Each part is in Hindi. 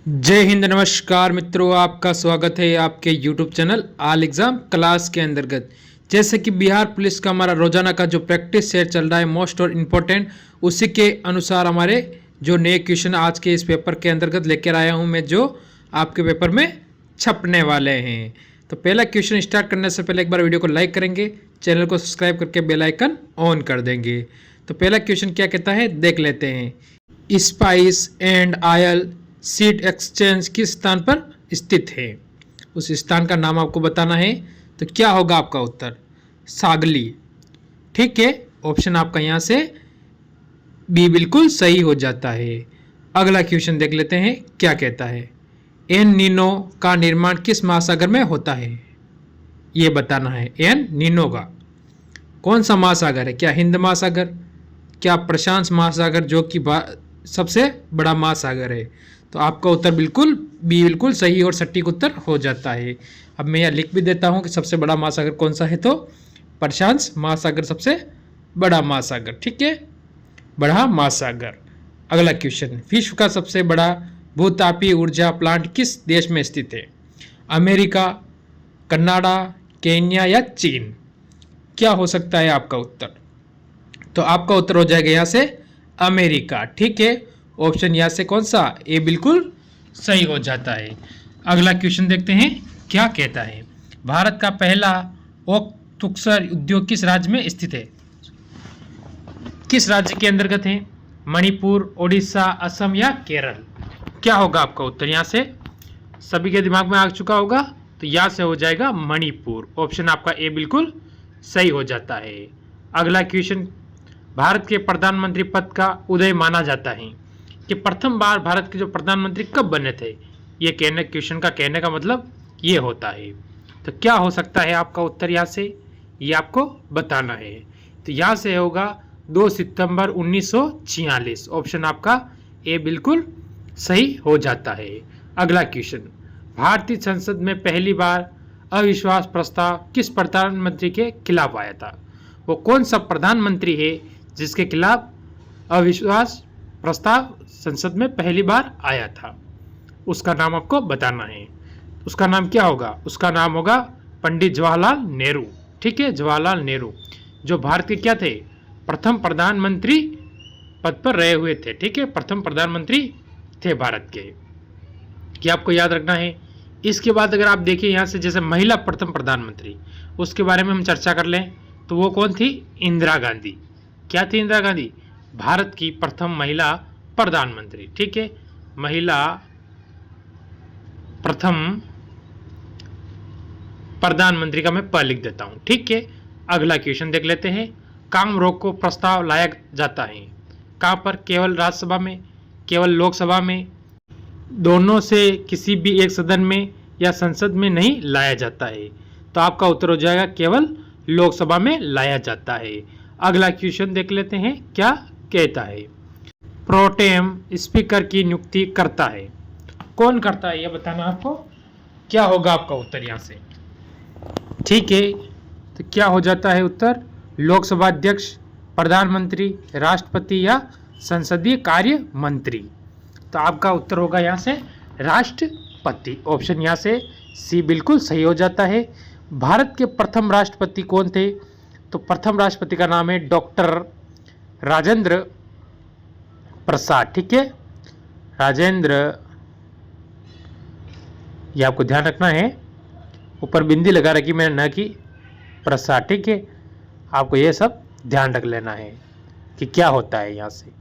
जय हिंद, नमस्कार मित्रों, आपका स्वागत है आपके YouTube channel all exam class के अंतर्गत। जैसे कि बिहार पुलिस का हमारा रोजाना का जो प्रैक्टिस सेट चल रहा है मोस्ट और इम्पोर्टेंट, उसी के अनुसार हमारे जो नए क्वेश्चन आज के इस पेपर के अंतर्गत लेकर आया हूं मैं, जो आपके पेपर में छपने वाले हैं। तो पहला क्वेश्चन स्टार्ट करने से पहले एक बार वीडियो को लाइक करेंगे, चैनल को सब्सक्राइब करके बेल आइकन ऑन कर देंगे। तो पहला क्वेश्चन क्या कहता है, देख लेते हैं। Spice and oil seed exchange किस स्थान पर स्थित है? उस स्थान का नाम आपको बताना है। तो क्या होगा आपका उत्तर? सागली। ठीक है, ऑप्शन आपका यहाँ से बी बिल्कुल सही हो जाता है। अगला क्वेश्चन देख लेते हैं, क्या कहता है। एन नीनो का निर्माण किस महासागर में होता है? ये बताना है। एन नीनो का कौन सा महासागर है? क्या हिंद महासागर, क्या प्रशांत महासागर जो कि सबसे बड़ा महासागर है? तो आपका उत्तर बिल्कुल बी बिल्कुल सही और सटीक उत्तर हो जाता है। अब मैं यहाँ लिख भी देता हूँ कि सबसे बड़ा महासागर कौन सा है। तो प्रशांत महासागर सबसे बड़ा महासागर। ठीक है, बड़ा महासागर। अगला क्वेश्चन, विश्व का सबसे बड़ा भूतापीय ऊर्जा प्लांट किस देश में स्थित है? अमेरिका, कनाडा, केन्या या चीन? क्या हो सकता है आपका उत्तर? तो आपका उत्तर हो जाएगा यहाँ से अमेरिका। ठीक है, ऑप्शन यहाँ से कौन सा? ए बिल्कुल सही हो जाता है। अगला क्वेश्चन देखते हैं, क्या कहता है। भारत का पहला ओक उद्योग किस राज्य में स्थित है? किस राज्य के अंतर्गत है? मणिपुर, ओडिशा, असम या केरल? क्या होगा आपका उत्तर? यहाँ से सभी के दिमाग में आ चुका होगा, तो यहाँ से हो जाएगा मणिपुर। ऑप्शन आपका ए बिल्कुल सही हो जाता है। अगला क्वेश्चन, भारत के प्रधानमंत्री पद का उदय माना जाता है कि प्रथम बार भारत के जो प्रधानमंत्री कब बने थे? ये क्वेश्चन का कहने का मतलब ये होता है। तो क्या हो सकता है आपका उत्तर यहाँ से? ये आपको बताना है। तो यहाँ से होगा 2 सितंबर 1946। ऑप्शन आपका ए बिल्कुल सही हो जाता है। अगला क्वेश्चन, भारतीय संसद में पहली बार अविश्वास प्रस्ताव किस प्रधानमंत्री के खिलाफ आया था? वो कौन सा प्रधानमंत्री है जिसके खिलाफ अविश्वास प्रस्ताव संसद में पहली बार आया था? उसका नाम आपको बताना है। उसका नाम क्या होगा? उसका नाम होगा पंडित जवाहरलाल नेहरू। ठीक है, जवाहरलाल नेहरू जो भारत के क्या थे? प्रथम प्रधानमंत्री पद पर रहे हुए थे। ठीक है, प्रथम प्रधानमंत्री थे भारत के। क्या आपको याद रखना है। इसके बाद अगर आप देखिए यहाँ से, जैसे महिला प्रथम प्रधानमंत्री, उसके बारे में हम चर्चा कर लें तो वो कौन थी? इंदिरा गांधी। क्या थी इंदिरा गांधी? भारत की प्रथम महिला प्रधानमंत्री। ठीक है, महिला प्रथम प्रधानमंत्री का मैं प लिख देता हूं। ठीक है, अगला क्वेश्चन देख लेते हैं। काम रोको को प्रस्ताव लाया जाता है कहां पर? केवल राज्यसभा में, केवल लोकसभा में, दोनों से किसी भी एक सदन में, या संसद में नहीं लाया जाता है? तो आपका उत्तर हो जाएगा केवल लोकसभा में लाया जाता है। अगला क्वेश्चन देख लेते हैं, क्या कहता है। प्रोटेम स्पीकर की नियुक्ति करता है, कौन करता है? यह बताना आपको। क्या होगा आपका उत्तर यहाँ से? ठीक है, तो क्या हो जाता है उत्तर? लोकसभा अध्यक्ष, प्रधानमंत्री, राष्ट्रपति या संसदीय कार्य मंत्री? तो आपका उत्तर होगा यहाँ से राष्ट्रपति। ऑप्शन यहाँ से सी बिल्कुल सही हो जाता है। भारत के प्रथम राष्ट्रपति कौन थे? तो प्रथम राष्ट्रपति का नाम है डॉक्टर राजेंद्र प्रसाद। ठीक है, राजेंद्र, ये आपको ध्यान रखना है, ऊपर बिंदी लगा रखी मैंने, न कि प्रसाद। ठीक है, आपको ये सब ध्यान रख लेना है कि क्या होता है यहाँ से।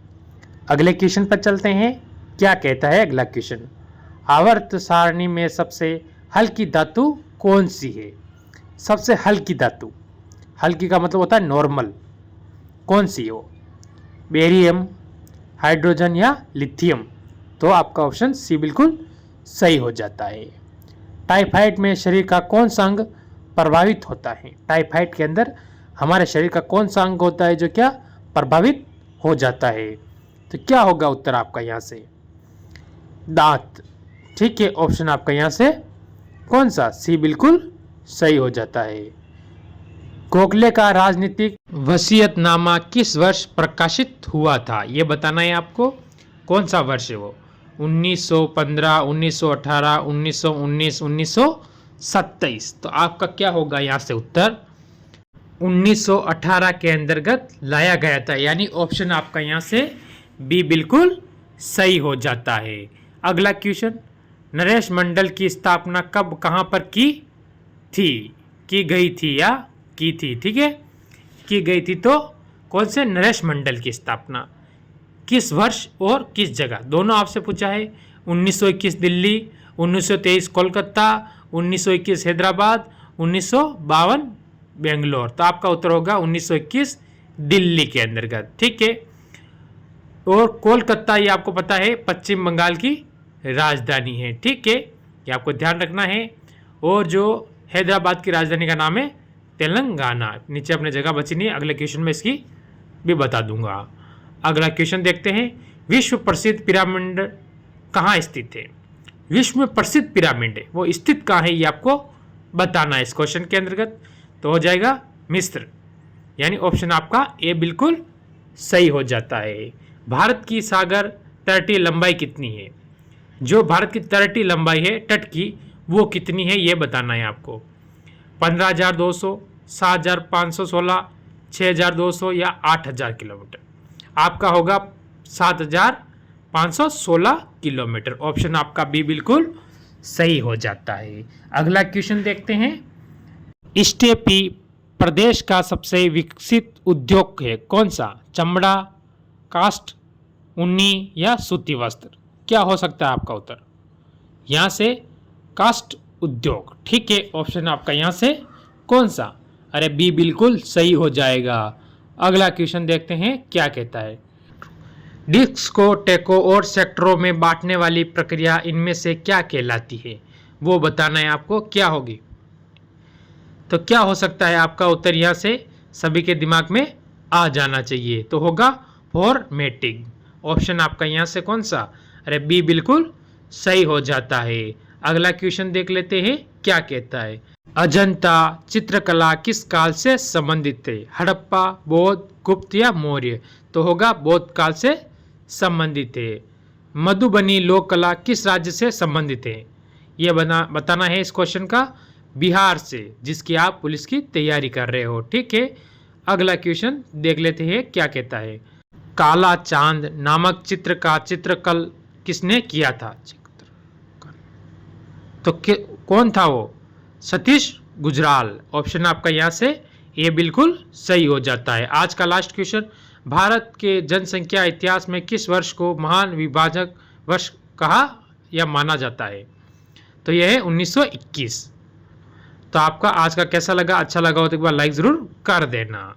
अगले क्वेश्चन पर चलते हैं, क्या कहता है अगला क्वेश्चन। आवर्त सारणी में सबसे हल्की धातु कौन सी है? सबसे हल्की धातु, हल्की का मतलब होता है नॉर्मल, कौन सी हो? बेरियम, हाइड्रोजन या लिथियम? तो आपका ऑप्शन सी बिल्कुल सही हो जाता है। टाइफाइड में शरीर का कौन सा अंग प्रभावित होता है? टाइफाइड के अंदर हमारे शरीर का कौन सा अंग होता है जो क्या प्रभावित हो जाता है? तो क्या होगा उत्तर आपका यहाँ से? दांत। ठीक है, ऑप्शन आपका यहाँ से कौन सा? सी बिल्कुल सही हो जाता है। गोखले का राजनीतिक वसीयतनामा किस वर्ष प्रकाशित हुआ था? ये बताना है आपको। कौन सा वर्ष है वो? 1915, 1918, 1919, 1927। तो आपका क्या होगा यहाँ से उत्तर 1918 के अंतर्गत लाया गया था, यानी ऑप्शन आपका यहाँ से बी बिल्कुल सही हो जाता है। अगला क्वेश्चन, नरेश मंडल की स्थापना कब कहाँ पर की गई थी या की थी, ठीक है, की गई थी। तो कौन से नरेश मंडल की स्थापना किस वर्ष और किस जगह, दोनों आपसे पूछा है। 1921 दिल्ली, 1923 कोलकाता, 1921 हैदराबाद, 1952 बेंगलोर। तो आपका उत्तर होगा 1921 दिल्ली के अंतर्गत, ठीक है। और कोलकाता ये आपको पता है पश्चिम बंगाल की राजधानी है, ठीक है, ये आपको ध्यान रखना है। और जो हैदराबाद की राजधानी का नाम है तेलंगाना। नीचे अपने जगह बची नहीं है, अगले क्वेश्चन में इसकी भी बता दूंगा। अगला क्वेश्चन देखते हैं, विश्व प्रसिद्ध पिरामिड कहाँ स्थित है। विश्व में प्रसिद्ध पिरामिड है वो स्थित कहाँ है, ये आपको बताना है इस क्वेश्चन के अंतर्गत। तो हो जाएगा मिस्र, यानी ऑप्शन आपका ए बिल्कुल सही हो जाता है। भारत की सागर तटीय लंबाई कितनी है, जो भारत की तटीय लंबाई है तट की वो कितनी है ये बताना है आपको। 15,200, 7,516, 6,200 या 8,000 किलोमीटर। आपका होगा 7,516 किलोमीटर। ऑप्शन आपका बी बिल्कुल सही हो जाता है। अगला क्वेश्चन देखते हैं, स्टेपी प्रदेश का सबसे विकसित उद्योग है कौन सा, चमड़ा, कास्ट, ऊनी या सूती वस्त्र। क्या हो सकता है आपका उत्तर यहाँ से कास्ट उद्योग, ठीक है। ऑप्शन आपका यहाँ से कौन सा, अरे बी बिल्कुल सही हो जाएगा। अगला क्वेश्चन देखते हैं क्या कहता है, डिस्क को टेको और सेक्टरों में बांटने वाली प्रक्रिया इनमें से क्या कहलाती है, वो बताना है आपको, क्या होगी। तो क्या हो सकता है आपका उत्तर यहाँ से सभी के दिमाग में आ जाना चाहिए, तो होगा फॉर्मेटिंग। ऑप्शन आपका यहाँ से कौन सा, अरे बी बिल्कुल सही हो जाता है। अगला क्वेश्चन देख लेते हैं क्या कहता है, अजंता चित्रकला किस काल से संबंधित है, हड़प्पा, बौद्ध, गुप्त या मौर्य। तो होगा बौद्ध काल से संबंधित है। मधुबनी लोक कला किस राज्य से संबंधित है, ये बताना है इस क्वेश्चन का, बिहार से, जिसकी आप पुलिस की तैयारी कर रहे हो, ठीक है। अगला क्वेश्चन देख लेते हैं क्या कहता है, काला चांद नामक चित्र का चित्रकल किसने किया था, तो कौन था वो, सतीश गुजराल। ऑप्शन आपका यहाँ से ये बिल्कुल सही हो जाता है। आज का लास्ट क्वेश्चन, भारत के जनसंख्या इतिहास में किस वर्ष को महान विभाजक वर्ष कहा या माना जाता है, तो यह है 1921। तो आपका आज का कैसा लगा, अच्छा लगा हो तो एक बार लाइक ज़रूर कर देना।